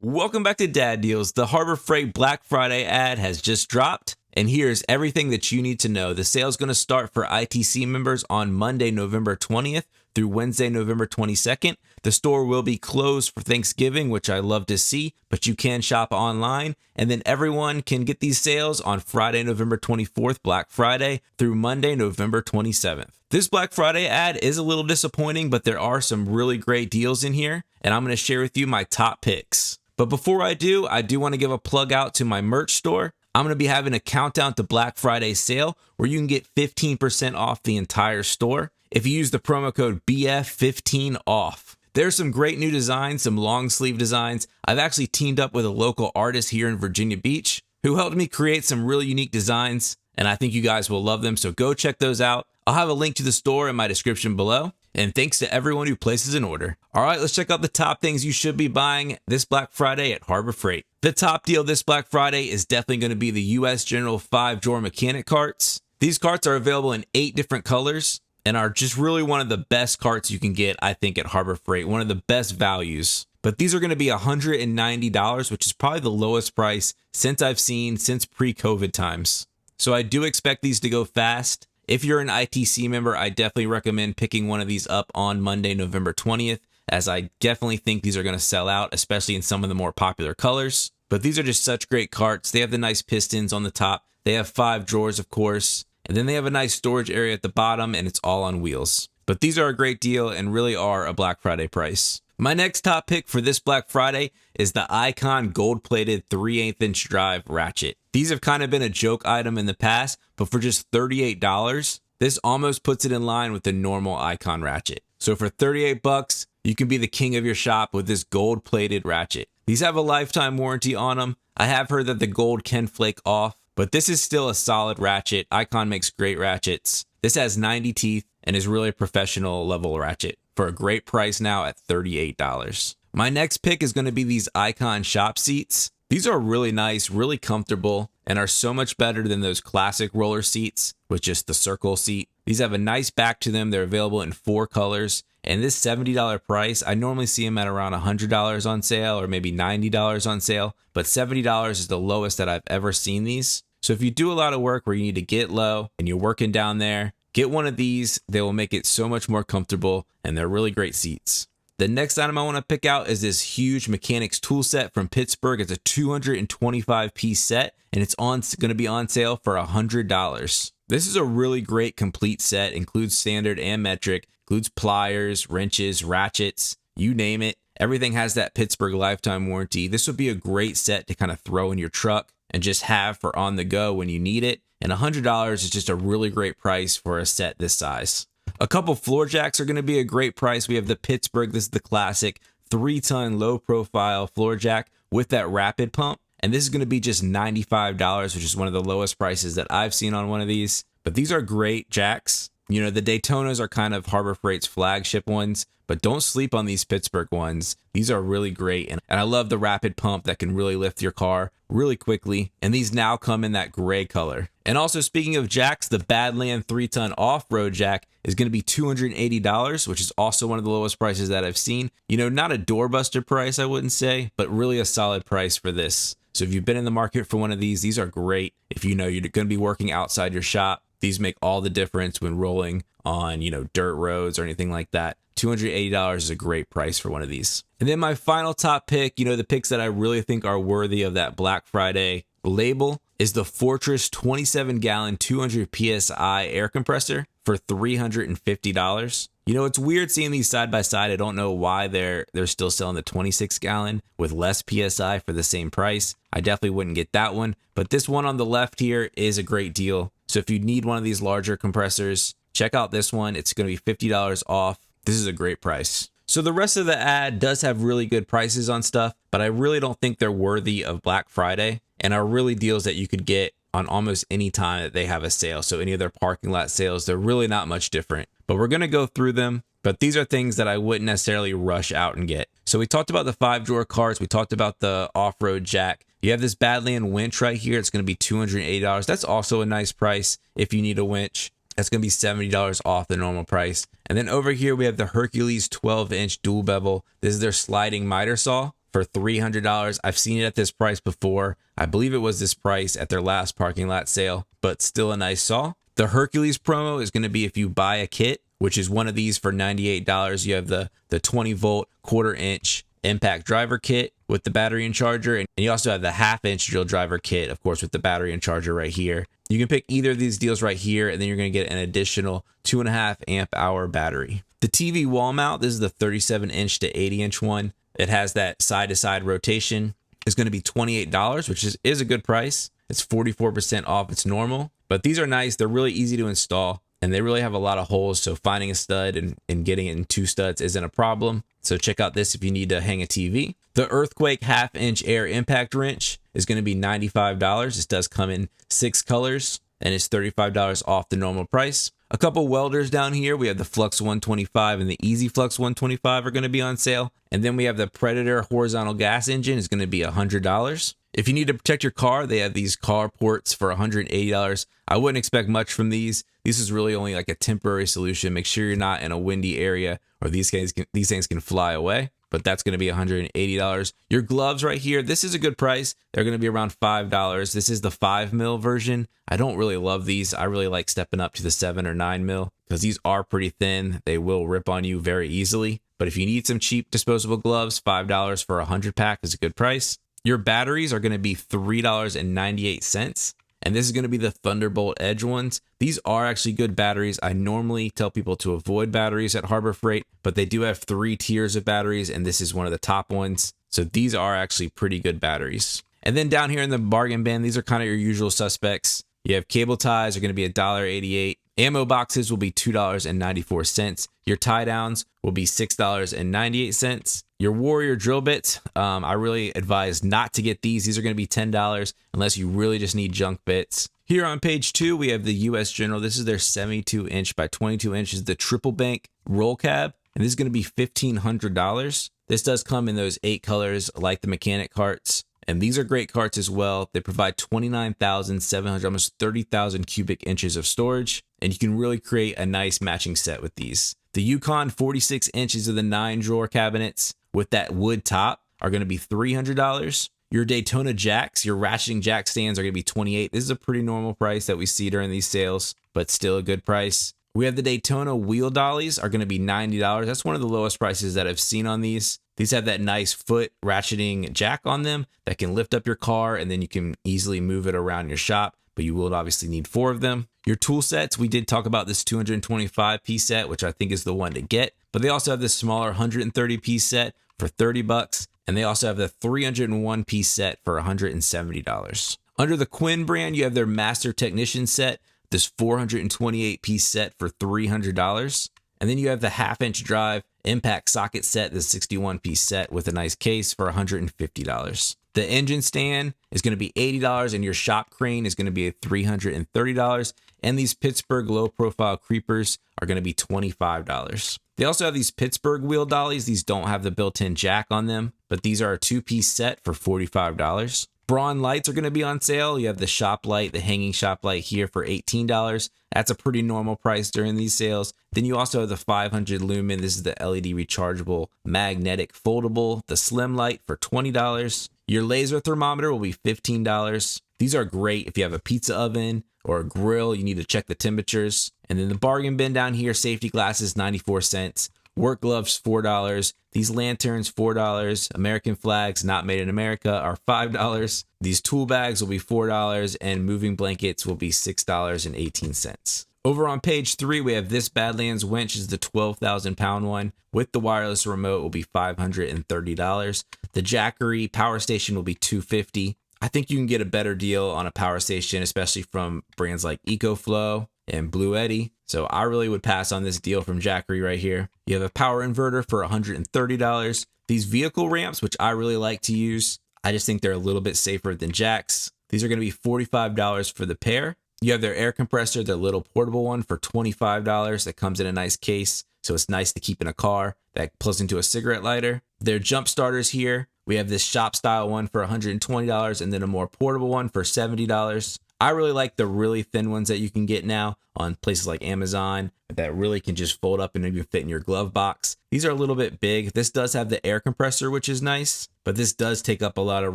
Welcome back to Dad Deals. The Harbor Freight Black Friday ad has just dropped, and here's everything that you need to know. The sale is going to start for ITC members on Monday, November 20th through Wednesday, November 22nd. The store will be closed for Thanksgiving, which I love to see, but you can shop online, and then everyone can get these sales on Friday, November 24th, Black Friday, through Monday, November 27th. This Black Friday ad is a little disappointing, but there are some really great deals in here, and I'm going to share with you my top picks. But before I do want to give a plug out to my merch store. I'm going to be having a countdown to Black Friday sale where you can get 15% off the entire store if you use the promo code BF15OFF. There's some great new designs, some long sleeve designs. I've actually teamed up with a local artist here in Virginia Beach who helped me create some really unique designs, and I think you guys will love them, so go check those out. I'll have a link to the store in my description below. And thanks to everyone who places an order. All right, let's check out the top things you should be buying this Black Friday at Harbor Freight. The top deal this Black Friday is definitely going to be the U.S. General 5-drawer mechanic carts. These carts are available in 8 different colors and are just really one of the best carts you can get, I think, at Harbor Freight. One of the best values. But these are going to be $190, which is probably the lowest price I've seen since pre-COVID times. So I do expect these to go fast. If you're an ITC member, I definitely recommend picking one of these up on Monday, November 20th, as I definitely think these are going to sell out, especially in some of the more popular colors. But these are just such great carts. They have the nice pistons on the top. They have 5 drawers, of course. And then they have a nice storage area at the bottom, and it's all on wheels. But these are a great deal and really are a Black Friday price. My next top pick for this Black Friday is the Icon gold-plated 3/8-inch drive ratchet. These have kind of been a joke item in the past, but for just $38, this almost puts it in line with the normal Icon ratchet. So for $38, you can be the king of your shop with this gold-plated ratchet. These have a lifetime warranty on them. I have heard that the gold can flake off, but this is still a solid ratchet. Icon makes great ratchets. This has 90 teeth and is really a professional level ratchet for a great price now at $38. My next pick is going to be these Icon shop seats. These are really nice, really comfortable, and are so much better than those classic roller seats with just the circle seat. These have a nice back to them. They're available in 4 colors. And this $70 price, I normally see them at around $100 on sale or maybe $90 on sale, but $70 is the lowest that I've ever seen these. So if you do a lot of work where you need to get low and you're working down there, get one of these. They will make it so much more comfortable, and they're really great seats. The next item I want to pick out is this huge mechanics tool set from Pittsburgh. It's a 225-piece set, and it's going to be on sale for $100. This is a really great complete set. Includes standard and metric, includes pliers, wrenches, ratchets, you name it. Everything has that Pittsburgh lifetime warranty. This would be a great set to kind of throw in your truck and just have for on the go when you need it. And $100 is just a really great price for a set this size. A couple floor jacks are going to be a great price. We have the Pittsburgh, this is the classic 3-ton low profile floor jack with that rapid pump. And this is going to be just $95, which is one of the lowest prices that I've seen on one of these. But these are great jacks. You know, the Daytonas are kind of Harbor Freight's flagship ones, but don't sleep on these Pittsburgh ones. These are really great. And I love the rapid pump that can really lift your car really quickly. And these now come in that gray color. And also, speaking of jacks, the Badland 3-ton off-road jack is going to be $280, which is also one of the lowest prices that I've seen. You know, not a doorbuster price, I wouldn't say, but really a solid price for this. So if you've been in the market for one of these are great. If you know you're going to be working outside your shop, these make all the difference when rolling on, you know, dirt roads or anything like that. $280 is a great price for one of these. And then my final top pick, you know, the picks that I really think are worthy of that Black Friday label is the Fortress 27-gallon 200 PSI air compressor for $350. You know, it's weird seeing these side by side. I don't know why they're still selling the 26-gallon with less PSI for the same price. I definitely wouldn't get that one. But this one on the left here is a great deal. So if you need one of these larger compressors, check out this one. It's going to be $50 off. This is a great price. So the rest of the ad does have really good prices on stuff, but I really don't think they're worthy of Black Friday and are really deals that you could get on almost any time that they have a sale. So any of their parking lot sales, they're really not much different. But we're going to go through them. But these are things that I wouldn't necessarily rush out and get. So we talked about the 5-drawer carts. We talked about the off-road jack. You have this Badland winch right here. It's going to be $280. That's also a nice price if you need a winch. That's going to be $70 off the normal price. And then over here, we have the Hercules 12-inch dual bevel. This is their sliding miter saw for $300. I've seen it at this price before. I believe it was this price at their last parking lot sale, but still a nice saw. The Hercules promo is going to be if you buy a kit, which is one of these for $98. You have the 20 volt 1/4 inch impact driver kit with the battery and charger, and you also have the 1/2 inch drill driver kit, of course, with the battery and charger right here. You can pick either of these deals right here, and then you're going to get an additional 2.5 amp hour battery. The TV wall mount, this is the 37 inch to 80 inch one. It has that side to side rotation. It's going to be $28, which is a good price. It's 44% off its normal, but these are nice. They're really easy to install, and they really have a lot of holes, so finding a stud and getting it in 2 studs isn't a problem. So check out this if you need to hang a TV. The Earthquake 1/2 inch air impact wrench is going to be $95. This does come in 6 colors, and it's $35 off the normal price. A couple welders down here. We have the Flux 125 and the Easy Flux 125 are going to be on sale. And then we have the Predator horizontal gas engine is going to be $100. If you need to protect your car, they have these car ports for $180. I wouldn't expect much from these. This is really only like a temporary solution. Make sure you're not in a windy area or these things can fly away. But that's going to be $180. Your gloves right here, this is a good price. They're going to be around $5. This is the 5 mil version. I don't really love these. I really like stepping up to the 7 or 9 mil because these are pretty thin. They will rip on you very easily. But if you need some cheap disposable gloves, $5 for a 100 pack is a good price. Your batteries are going to be $3.98. And this is going to be the Thunderbolt Edge ones. These are actually good batteries. I normally tell people to avoid batteries at Harbor Freight, but they do have 3 tiers of batteries, and this is one of the top ones. So these are actually pretty good batteries. And then down here in the bargain bin, these are kind of your usual suspects. You have cable ties are going to be $1.88. Ammo boxes will be $2.94. Your tie downs will be $6.98. Your Warrior drill bits, I really advise not to get these. These are going to be $10 unless you really just need junk bits. Here on page 2, we have the US General. This is their 72 inch by 22 inches, the triple bank roll cab, and this is going to be $1,500. This does come in those 8 colors like the mechanic carts. And these are great carts as well. They provide 29,700, almost 30,000 cubic inches of storage. And you can really create a nice matching set with these. The Yukon 46 inches of the 9 drawer cabinets with that wood top are going to be $300. Your Daytona jacks, your ratcheting jack stands are going to be $28. This is a pretty normal price that we see during these sales, but still a good price. We have the Daytona wheel dollies are going to be $90. That's one of the lowest prices that I've seen on these. These have that nice foot ratcheting jack on them that can lift up your car, and then you can easily move it around your shop, but you will obviously need 4 of them. Your tool sets, we did talk about this 225 piece set, which I think is the one to get, but they also have this smaller 130 piece set for $30, and they also have the 301 piece set for $170. Under the Quinn brand, you have their Master Technician set, this 428 piece set for $300. And then you have the 1/2 inch drive impact socket set, the 61 piece set with a nice case for $150. The engine stand is going to be $80, and your shop crane is going to be $330. And these Pittsburgh low profile creepers are going to be $25. They also have these Pittsburgh wheel dollies. These don't have the built-in jack on them, but these are a 2-piece set for $45. Braun lights are going to be on sale. You have the shop light, the hanging shop light here for $18. That's a pretty normal price during these sales. Then you also have the 500 lumen. This is the LED rechargeable magnetic foldable, the slim light for $20. Your laser thermometer will be $15. These are great if you have a pizza oven or a grill. You need to check the temperatures. And then the bargain bin down here, safety glasses, 94 cents. Work gloves, $4. These lanterns, $4. American flags not made in America are $5. These tool bags will be $4, and moving blankets will be $6.18. Over on page 3, we have this Badlands winch is the 12,000 pound one with the wireless remote will be $530. The Jackery power station will be $250. I think you can get a better deal on a power station, especially from brands like EcoFlow and Blue Eddy. So I really would pass on this deal from Jackery right here. You have a power inverter for $130. These vehicle ramps, which I really like to use, I just think they're a little bit safer than jacks. These are going to be $45 for the pair. You have their air compressor, their little portable one for $25 that comes in a nice case. So it's nice to keep in a car that plugs into a cigarette lighter. Their jump starters here. We have this shop style one for $120 and then a more portable one for $70. I really like the really thin ones that you can get now on places like Amazon that really can just fold up and even fit in your glove box. These are a little bit big. This does have the air compressor, which is nice, but this does take up a lot of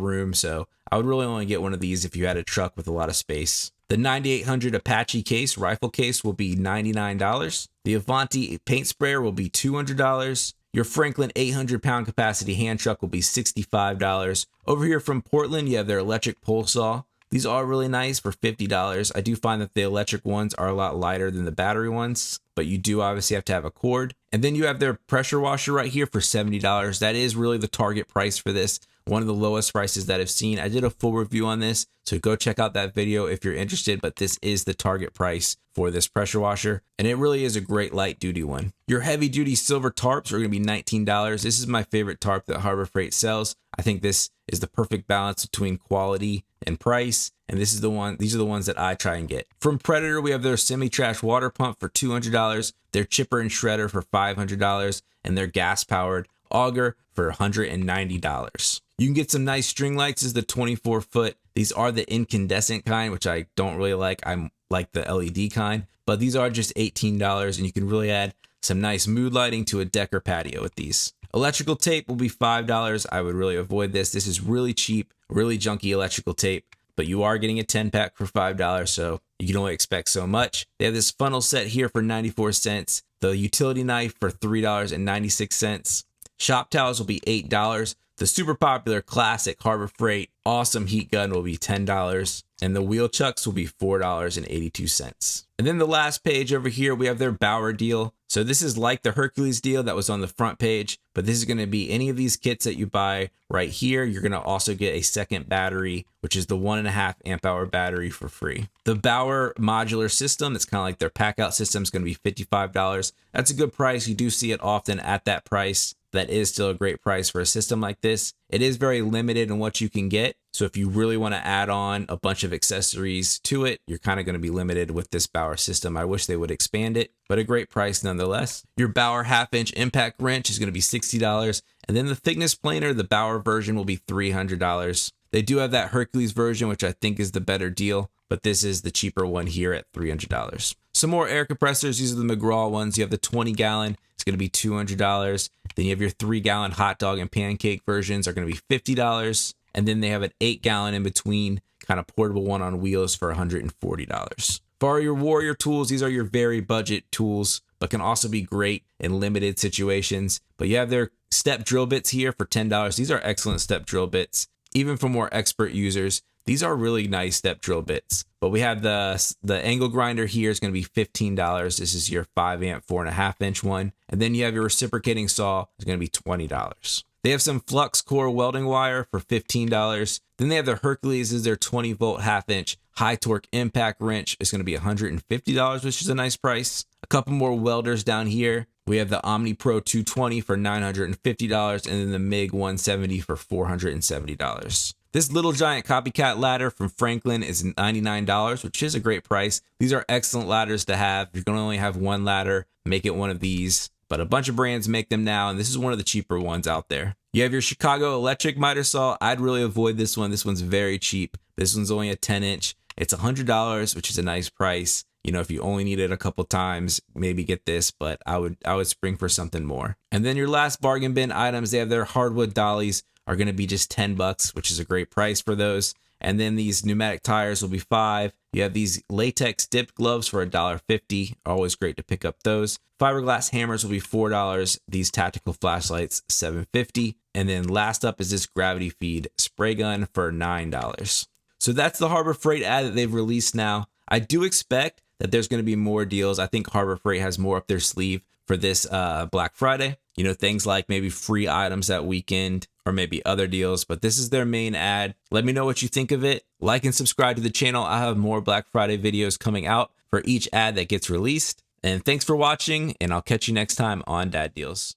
room. So I would really only get one of these if you had a truck with a lot of space. The 9800 Apache case, rifle case, will be $99. The Avanti paint sprayer will be $200. Your Franklin 800 pound capacity hand truck will be $65. Over here from Portland, you have their electric pole saw. These are really nice for $50. I do find that the electric ones are a lot lighter than the battery ones, but you do obviously have to have a cord. And then you have their pressure washer right here for $70. That is really the target price for this. One of the lowest prices that I've seen. I did a full review on this, so go check out that video if you're interested, but this is the target price for this pressure washer, and it really is a great light duty one. Your heavy duty silver tarps are going to be $19. This is my favorite tarp that Harbor Freight sells. I think this is the perfect balance between quality and price, and these are the ones that I try and get. From Predator, we have their semi-trash water pump for $200, their chipper and shredder for $500, and their gas-powered auger for $190. You can get some nice string lights. This is the 24-foot. These are the incandescent kind, which I don't really like. I like the LED kind, but these are just $18, and you can really add some nice mood lighting to a deck or patio with these. Electrical tape will be $5. I would really avoid this. This is really cheap, really junky electrical tape, but you are getting a 10-pack for $5, so you can only expect so much. They have this funnel set here for 94 cents. The utility knife for $3.96. Shop towels will be $8. The super popular classic Harbor Freight awesome heat gun will be $10, and the wheel chucks will be $4.82. And then the last page over here, we have their Bauer deal. So this is like the Hercules deal that was on the front page, but this is going to be any of these kits that you buy right here. You're going to also get a second battery, which is the 1.5 amp hour battery for free. The Bauer modular system, that's kind of like their pack out system, is going to be $55. That's a good price. You do see it often at that price. That is still a great price for a system like this. It is very limited in what you can get. So if you really want to add on a bunch of accessories to it, you're kind of going to be limited with this Bauer system. I wish they would expand it, but a great price nonetheless. Your Bauer half-inch impact wrench is going to be $60. And then the thickness planer, the Bauer version, will be $300. They do have that Hercules version, which I think is the better deal, but this is the cheaper one here at $300. Some more air compressors. These are the McGraw ones. You have the 20-gallon. It's going to be $200. Then you have your 3-gallon hot dog and pancake versions are going to be $50. And then they have an 8-gallon in between kind of portable one on wheels for $140. For your warrior tools, these are your very budget tools, but can also be great in limited situations. But you have their step drill bits here for $10. These are excellent step drill bits. Even for more expert users, these are really nice step drill bits. But we have the angle grinder here is going to be $15. This is your 5 amp, 4.5 inch one. And then you have your reciprocating saw is going to be $20. They have some flux core welding wire for $15. Then they have their Hercules, is their 20 volt half inch high torque impact wrench. It's going to be $150, which is a nice price. A couple more welders down here. We have the Omni Pro 220 for $950, and then the MiG 170 for $470. This Little Giant copycat ladder from Franklin is $99, which is a great price. These are excellent ladders to have. You're going to only have one ladder, make it one of these. But a bunch of brands make them now, and this is one of the cheaper ones out there. You have your Chicago electric miter saw. I'd really avoid this one. This one's very cheap. This one's only a 10-inch. It's $100, which is a nice price. You know, if you only need it a couple times, maybe get this, but I would spring for something more. And then your last bargain bin items, they have their hardwood dollies are going to be just $10, which is a great price for those. And then these pneumatic tires will be $5. You have these latex dipped gloves for $1.50. Always great to pick up those. Fiberglass hammers will be $4. These tactical flashlights, $7.50. And then last up is this gravity feed spray gun for $9. So that's the Harbor Freight ad that they've released now. I do expect that there's going to be more deals. I think Harbor Freight has more up their sleeve for this Black Friday. You know, things like maybe free items that weekend or maybe other deals, but this is their main ad. Let me know what you think of it. Like and subscribe to the channel. I have more Black Friday videos coming out for each ad that gets released. And thanks for watching, and I'll catch you next time on Dad Deals.